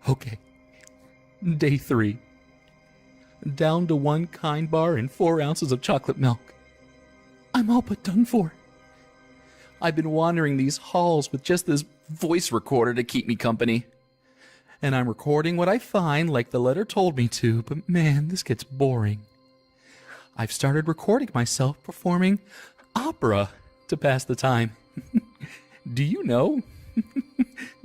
Okay, day 3. Down to 1 kind bar and 4 ounces of chocolate milk. I'm all but done for. I've been wandering these halls with just this voice recorder to keep me company. And I'm recording what I find like the letter told me to, but man, this gets boring. I've started recording myself performing opera to pass the time. Do you know?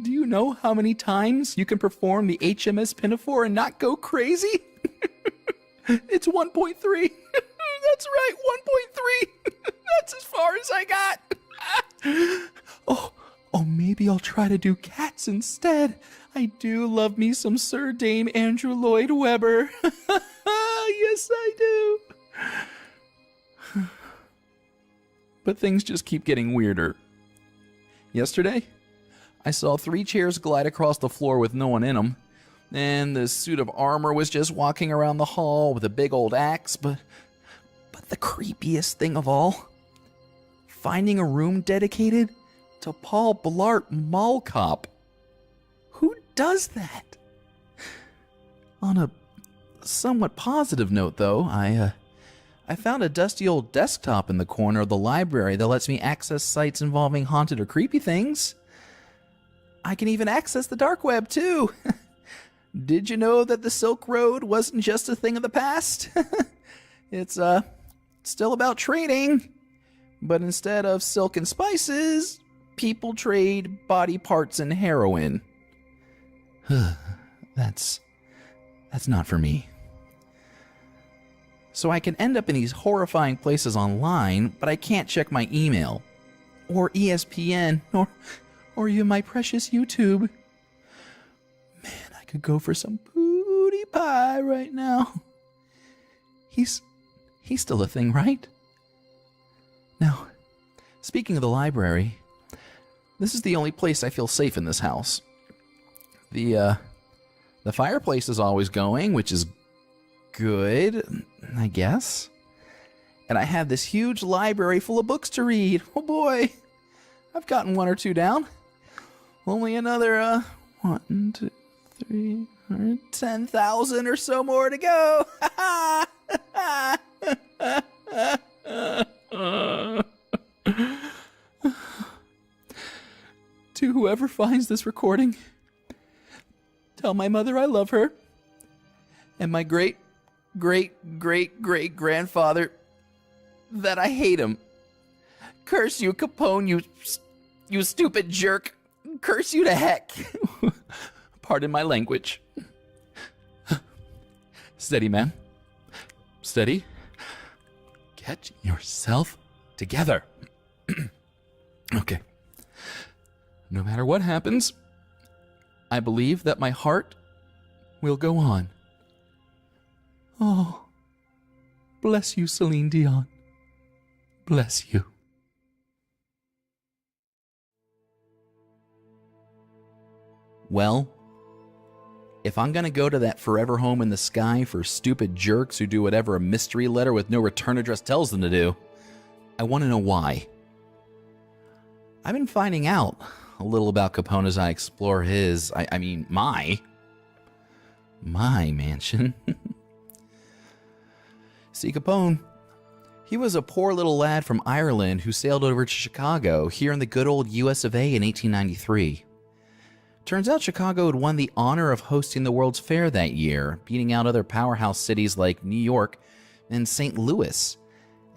Do you know how many times you can perform the HMS Pinafore and not go crazy? It's 1.3. That's right, 1.3. That's as far as I got. Oh, maybe I'll try to do cats instead. I do love me some Sir Dame Andrew Lloyd Webber. Yes, I do. But things just keep getting weirder. Yesterday, I saw 3 chairs glide across the floor with no one in them, and the suit of armor was just walking around the hall with a big old axe, but the creepiest thing of all, finding a room dedicated to Paul Blart Mall Cop. Who does that? On a somewhat positive note, though, I found a dusty old desktop in the corner of the library that lets me access sites involving haunted or creepy things. I can even access the dark web, too. Did you know that the Silk Road wasn't just a thing of the past? It's still about trading, but instead of silk and spices, people trade body parts and heroin. That's not for me. So I can end up in these horrifying places online, but I can't check my email, or ESPN, or even my precious YouTube. Man, I could go for some booty pie right now. He's still a thing, right? Now, speaking of the library, this is the only place I feel safe in this house. The fireplace is always going, which is good, I guess. And I have this huge library full of books to read. Oh boy, I've gotten 1 or 2 down. Only another 1, 2, 3, 10,000 or so more to go. To whoever finds this recording, tell my mother I love her, and my great-great-great-great-grandfather that I hate him. Curse you, Capone, you stupid jerk. Curse you to heck. Pardon my language. Steady, man. Steady. Get yourself together. Okay. No matter what happens, I believe that my heart will go on. Oh, bless you, Celine Dion. Bless you. Well, if I'm going to go to that forever home in the sky for stupid jerks who do whatever a mystery letter with no return address tells them to do, I want to know why. I've been finding out a little about Capone as I explore his, my mansion. See, Capone, he was a poor little lad from Ireland who sailed over to Chicago, here in the good old US of A in 1893. Turns out Chicago had won the honor of hosting the World's Fair that year, beating out other powerhouse cities like New York and St. Louis.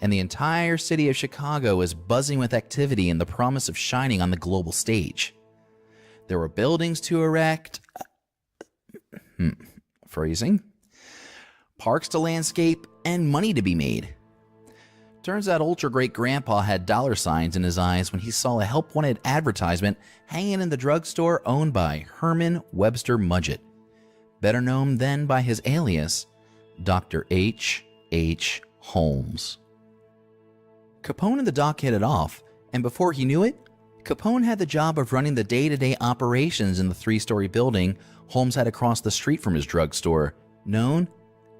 And the entire city of Chicago was buzzing with activity and the promise of shining on the global stage. There were buildings to erect, phrasing, parks to landscape, and money to be made. Turns out ultra-great-grandpa had dollar signs in his eyes when he saw a help-wanted advertisement hanging in the drugstore owned by Herman Webster Mudgett, better known then by his alias, Dr. H.H. Holmes. Capone and the doc hit it off, and before he knew it, Capone had the job of running the day-to-day operations in the 3-story building Holmes had across the street from his drugstore, known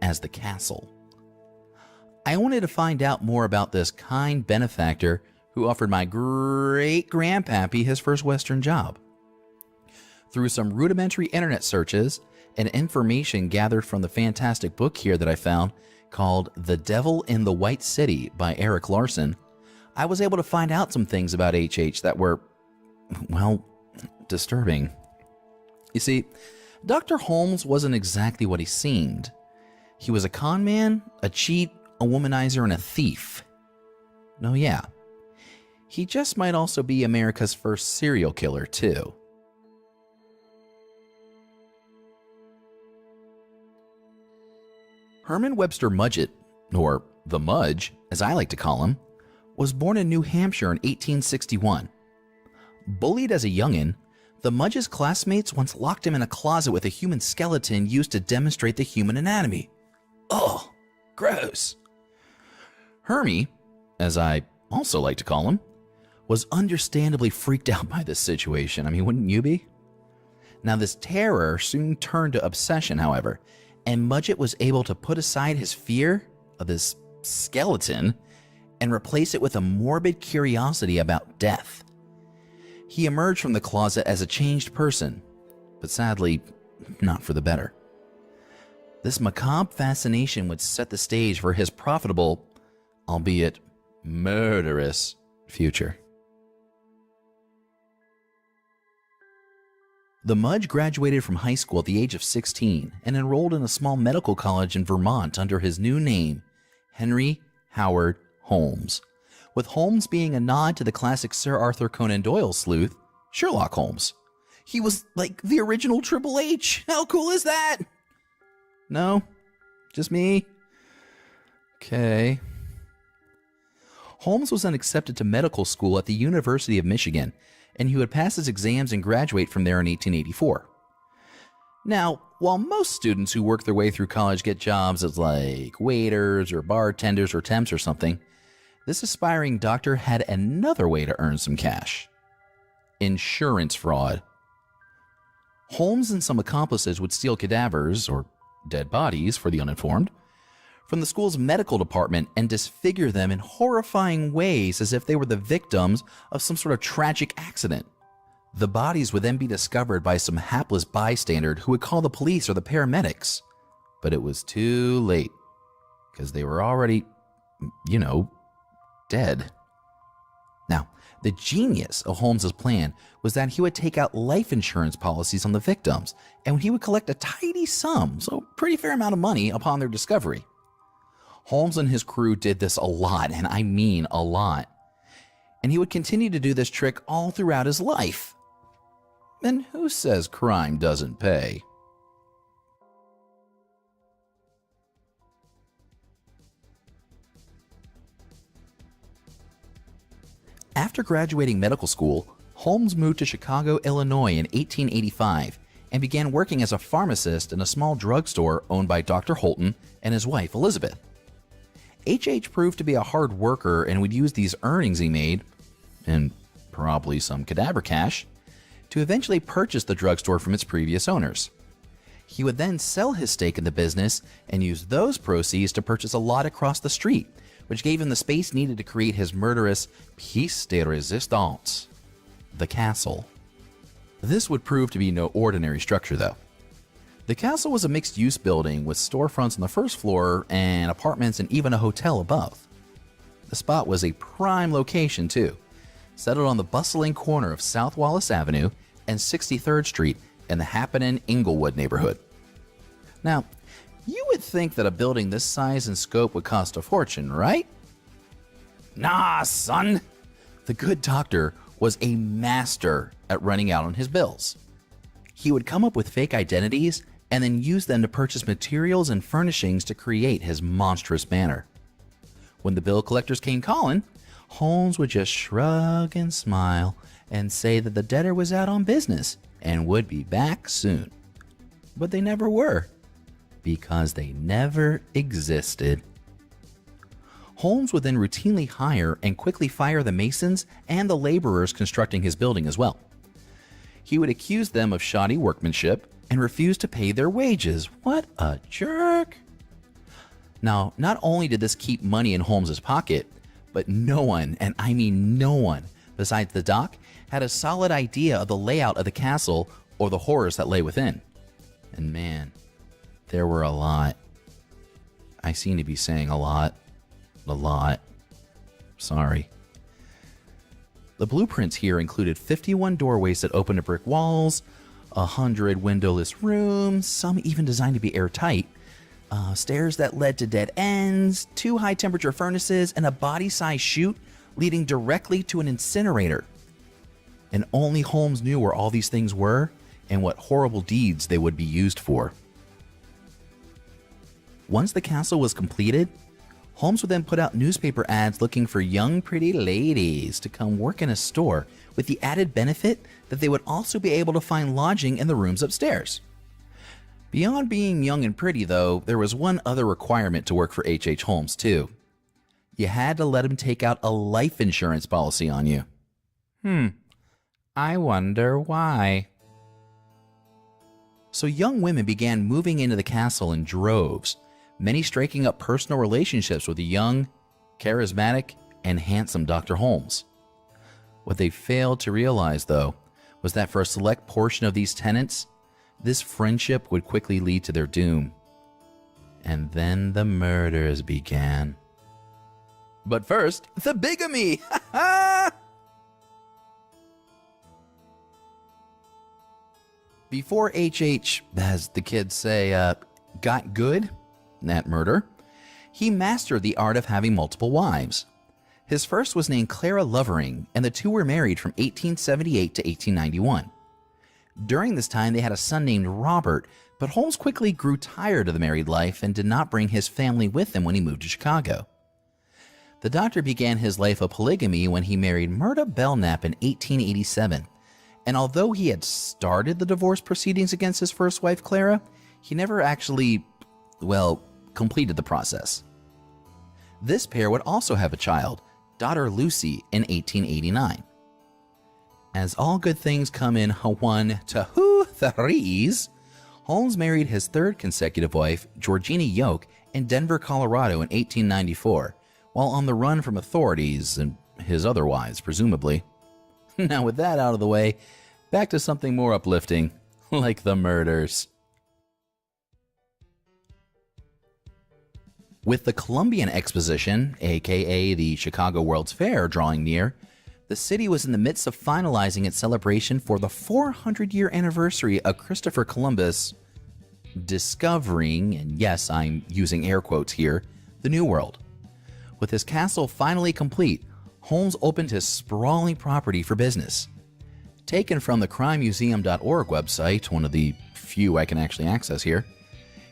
as the Castle. I wanted to find out more about this kind benefactor who offered my great-grandpappy his first Western job. Through some rudimentary internet searches and information gathered from the fantastic book here that I found called The Devil in the White City by Eric Larson, I was able to find out some things about HH that were, well, disturbing. You see, Dr. Holmes wasn't exactly what he seemed. He was a con man, a cheat, a womanizer, and a thief. No, yeah. He just might also be America's first serial killer, too. Herman Webster Mudgett, or the Mudge, as I like to call him, was born in New Hampshire in 1861. Bullied as a youngin', the Mudge's classmates once locked him in a closet with a human skeleton used to demonstrate the human anatomy. Ugh, gross. Hermie, as I also like to call him, was understandably freaked out by this situation. I mean, wouldn't you be? Now, this terror soon turned to obsession, however, and Mudgett was able to put aside his fear of this skeleton and replace it with a morbid curiosity about death. He emerged from the closet as a changed person, but sadly, not for the better. This macabre fascination would set the stage for his profitable, albeit murderous, future. The Mudge graduated from high school at the age of 16 and enrolled in a small medical college in Vermont under his new name, Henry Howard Holmes, with Holmes being a nod to the classic Sir Arthur Conan Doyle sleuth, Sherlock Holmes. He was like the original Triple H. How cool is that? No? Just me? Okay. Holmes was then accepted to medical school at the University of Michigan, and he would pass his exams and graduate from there in 1884. Now, while most students who work their way through college get jobs as like waiters or bartenders or temps or something, this aspiring doctor had another way to earn some cash. Insurance fraud. Holmes and some accomplices would steal cadavers, or dead bodies for the uninformed, from the school's medical department and disfigure them in horrifying ways as if they were the victims of some sort of tragic accident. The bodies would then be discovered by some hapless bystander who would call the police or the paramedics. But it was too late, because they were already, dead. Now, the genius of Holmes's plan was that he would take out life insurance policies on the victims, and he would collect a tidy sum, so pretty fair amount of money, upon their discovery. Holmes and his crew did this a lot, and I mean a lot. And he would continue to do this trick all throughout his life. And who says crime doesn't pay? After graduating medical school, Holmes moved to Chicago, Illinois in 1885 and began working as a pharmacist in a small drugstore owned by Dr. Holton and his wife, Elizabeth. H.H. proved to be a hard worker and would use these earnings he made, and probably some cadaver cash, to eventually purchase the drugstore from its previous owners. He would then sell his stake in the business and use those proceeds to purchase a lot across the street, which gave him the space needed to create his murderous pièce de résistance, the castle. This would prove to be no ordinary structure, though. The castle was a mixed-use building with storefronts on the first floor and apartments and even a hotel above. The spot was a prime location, too, settled on the bustling corner of South Wallace Avenue and 63rd Street in the happening Inglewood neighborhood. Now, you would think that a building this size and scope would cost a fortune, right? Nah, son! The good doctor was a master at running out on his bills. He would come up with fake identities and then use them to purchase materials and furnishings to create his monstrous banner. When the bill collectors came calling, Holmes would just shrug and smile and say that the debtor was out on business and would be back soon. But they never were, because they never existed. Holmes would then routinely hire and quickly fire the masons and the laborers constructing his building as well. He would accuse them of shoddy workmanship and refuse to pay their wages. What a jerk! Now, not only did this keep money in Holmes's pocket, but no one, and I mean no one, besides the doc, had a solid idea of the layout of the castle or the horrors that lay within. And man, there were a lot. I seem to be saying a lot. A lot. Sorry. The blueprints here included 51 doorways that opened to brick walls, 100 windowless rooms, some even designed to be airtight, stairs that led to dead ends, 2 high-temperature furnaces, and a body-sized chute leading directly to an incinerator. And only Holmes knew where all these things were and what horrible deeds they would be used for. Once the castle was completed, Holmes would then put out newspaper ads looking for young, pretty ladies to come work in a store, with the added benefit that they would also be able to find lodging in the rooms upstairs. Beyond being young and pretty, though, there was one other requirement to work for H.H. Holmes, too. You had to let him take out a life insurance policy on you. I wonder why. So young women began moving into the castle in droves, many striking up personal relationships with the young, charismatic, and handsome Dr. Holmes. What they failed to realize, though, was that for a select portion of these tenants, this friendship would quickly lead to their doom. And then the murders began. But first, the bigamy! Before H.H., as the kids say, got good at murder, he mastered the art of having multiple wives. His first was named Clara Lovering, and the two were married from 1878 to 1891. During this time, they had a son named Robert, but Holmes quickly grew tired of the married life and did not bring his family with him when he moved to Chicago. The doctor began his life of polygamy when he married Myrta Belknap in 1887, and although he had started the divorce proceedings against his first wife, Clara, he never actually, completed the process. This pair would also have a child, daughter Lucy, in 1889. As all good things come in 1, 2, 3, Holmes married his third consecutive wife, Georgina Yoke, in Denver, Colorado in 1894, while on the run from authorities and his other wives, presumably. Now with that out of the way, back to something more uplifting, like the murders. With the Columbian Exposition, aka the Chicago World's Fair, drawing near, the city was in the midst of finalizing its celebration for the 400-year anniversary of Christopher Columbus discovering, and yes, I'm using air quotes here, the New World. With his castle finally complete, Holmes opened his sprawling property for business. Taken from the crimemuseum.org website, one of the few I can actually access here,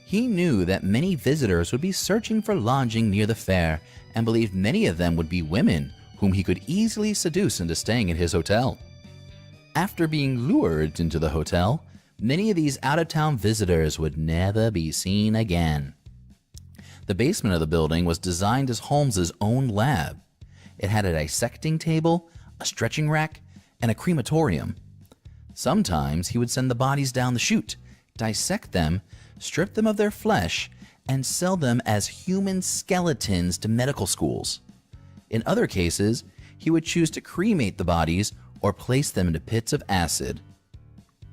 he knew that many visitors would be searching for lodging near the fair and believed many of them would be women whom he could easily seduce into staying at his hotel. After being lured into the hotel, many of these out-of-town visitors would never be seen again. The basement of the building was designed as Holmes's own lab. It had a dissecting table, a stretching rack, and a crematorium. Sometimes he would send the bodies down the chute, dissect them, strip them of their flesh, and sell them as human skeletons to medical schools. In other cases, he would choose to cremate the bodies or place them into pits of acid.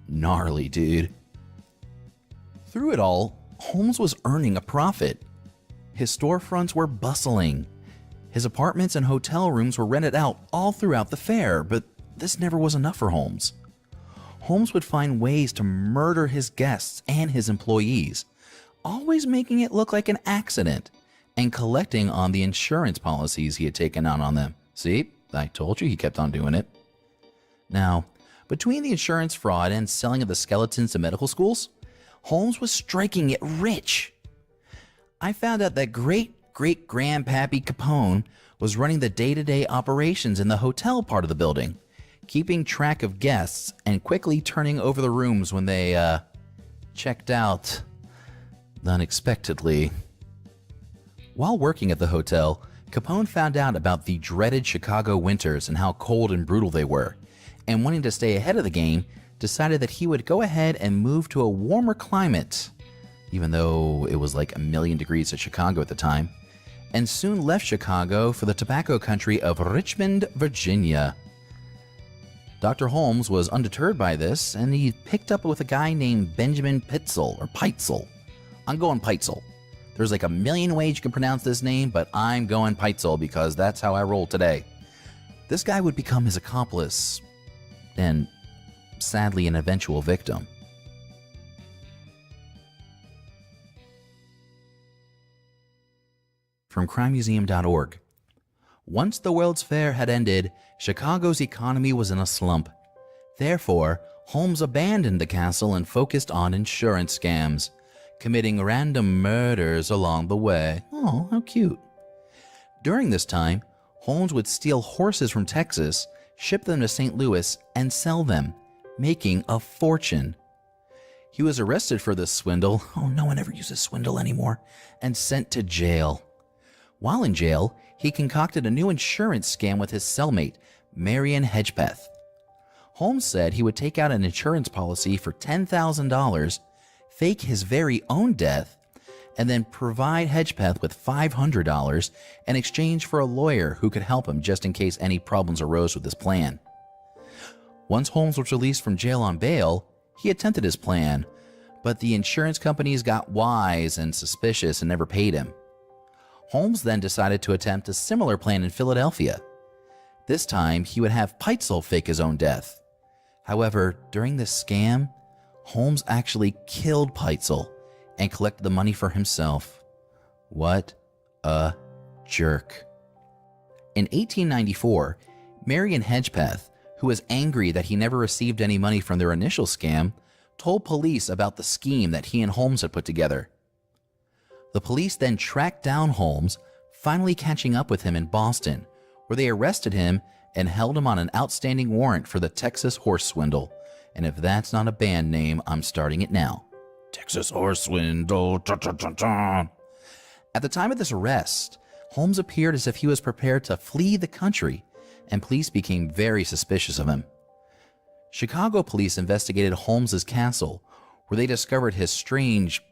Gnarly, dude. Through it all, Holmes was earning a profit. His storefronts were bustling. His apartments and hotel rooms were rented out all throughout the fair, but this never was enough for Holmes. Holmes would find ways to murder his guests and his employees, always making it look like an accident and collecting on the insurance policies he had taken out on them. See, I told you he kept on doing it. Now, between the insurance fraud and selling of the skeletons to medical schools, Holmes was striking it rich. I found out that great-great-grandpappy Capone was running the day-to-day operations in the hotel part of the building, keeping track of guests and quickly turning over the rooms when they, checked out unexpectedly. While working at the hotel, Capone found out about the dreaded Chicago winters and how cold and brutal they were, and wanting to stay ahead of the game, decided that he would go ahead and move to a warmer climate, even though it was like 1,000,000 degrees at Chicago at the time, and soon left Chicago for the tobacco country of Richmond, Virginia. Dr. Holmes was undeterred by this, and he picked up with a guy named Benjamin Pitezel. I'm going Pitezel. There's like a million ways you can pronounce this name, but I'm going Pitezel because that's how I roll today. This guy would become his accomplice and, sadly, an eventual victim. From crimemuseum.org. Once the World's Fair had ended, Chicago's economy was in a slump. Therefore, Holmes abandoned the castle and focused on insurance scams, committing random murders along the way. Oh, how cute. During this time, Holmes would steal horses from Texas, ship them to St. Louis, and sell them, making a fortune. He was arrested for this swindle. Oh, no one ever uses swindle anymore. And sent to jail. While in jail, he concocted a new insurance scam with his cellmate, Marion Hedgepeth. Holmes said he would take out an insurance policy for $10,000, fake his very own death, and then provide Hedgepeth with $500 in exchange for a lawyer who could help him just in case any problems arose with his plan. Once Holmes was released from jail on bail, he attempted his plan, but the insurance companies got wise and suspicious and never paid him. Holmes then decided to attempt a similar plan in Philadelphia. This time, he would have Pitezel fake his own death. However, during this scam, Holmes actually killed Pitezel and collected the money for himself. What a jerk. In 1894, Marion Hedgepeth, who was angry that he never received any money from their initial scam, told police about the scheme that he and Holmes had put together. The police then tracked down Holmes, finally catching up with him in Boston, where they arrested him and held him on an outstanding warrant for the Texas Horse Swindle. And if that's not a band name, I'm starting it now. Texas Horse Swindle. At the time of this arrest, Holmes appeared as if he was prepared to flee the country, and police became very suspicious of him. Chicago police investigated Holmes's castle, where they discovered his strange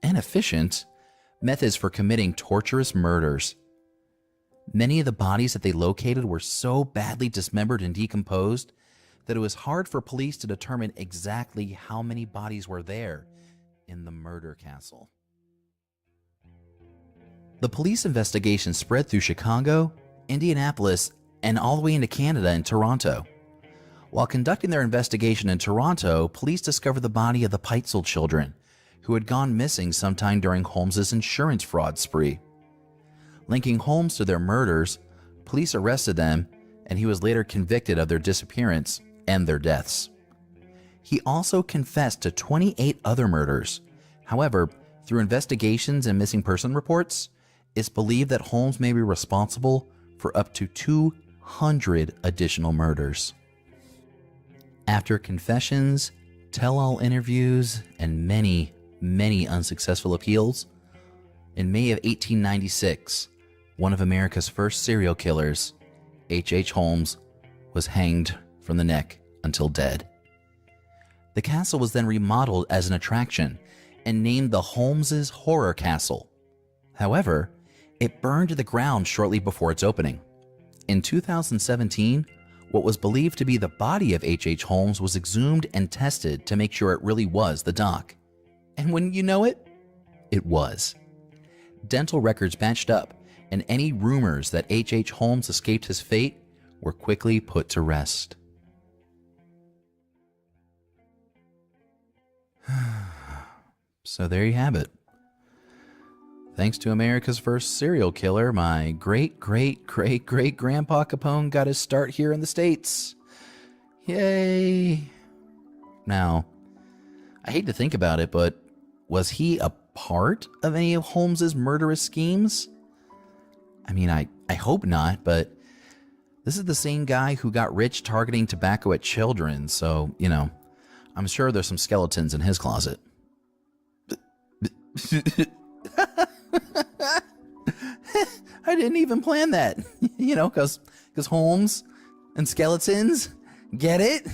and efficient methods for committing torturous murders. Many of the bodies that they located were so badly dismembered and decomposed that it was hard for police to determine exactly how many bodies were there in the murder castle. The police investigation spread through Chicago, Indianapolis, and all the way into Canada and Toronto. While conducting their investigation in Toronto, police discovered the body of the Pitezel children, who had gone missing sometime during Holmes's insurance fraud spree. Linking Holmes to their murders, police arrested them, and he was later convicted of their disappearance and their deaths. He also confessed to 28 other murders. However, through investigations and missing person reports, it's believed that Holmes may be responsible for up to 200 additional murders. After confessions, tell-all interviews, and many unsuccessful appeals, in May of 1896, one of America's first serial killers, H.H. Holmes, was hanged from the neck until dead. The castle was then remodeled as an attraction and named the Holmes' Horror Castle. However, it burned to the ground shortly before its opening. In 2017, what was believed to be the body of H.H. Holmes was exhumed and tested to make sure it really was the doc. And wouldn't you know it? It was. Dental records matched up, and any rumors that H.H. Holmes escaped his fate were quickly put to rest. So there you have it. Thanks to America's first serial killer, my great-great-great-great-grandpa Capone got his start here in the States. Yay! Now, I hate to think about it, but was he a part of any of Holmes's murderous schemes? I mean, I hope not, but this is the same guy who got rich targeting tobacco at children, so, I'm sure there's some skeletons in his closet. I didn't even plan that, because Holmes and skeletons, get it?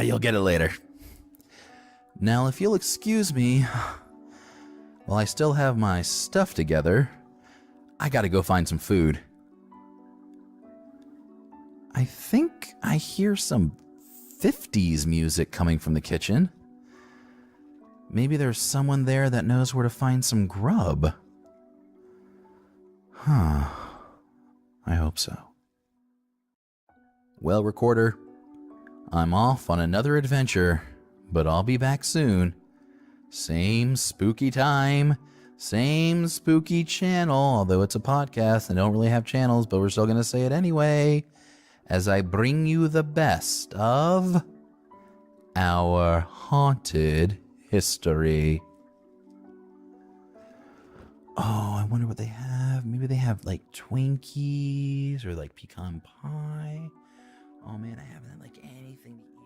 You'll get it later. Now, if you'll excuse me, while I still have my stuff together, I gotta go find some food. I think I hear some 50s music coming from the kitchen. Maybe there's someone there that knows where to find some grub. Huh. I hope so. Well, recorder, I'm off on another adventure, but I'll be back soon. Same spooky time, same spooky channel, although it's a podcast and don't really have channels, but we're still going to say it anyway, as I bring you the best of our haunted history. Oh, I wonder what they have. Maybe they have like Twinkies or like pecan pie. Oh man, I haven't had like anything to eat.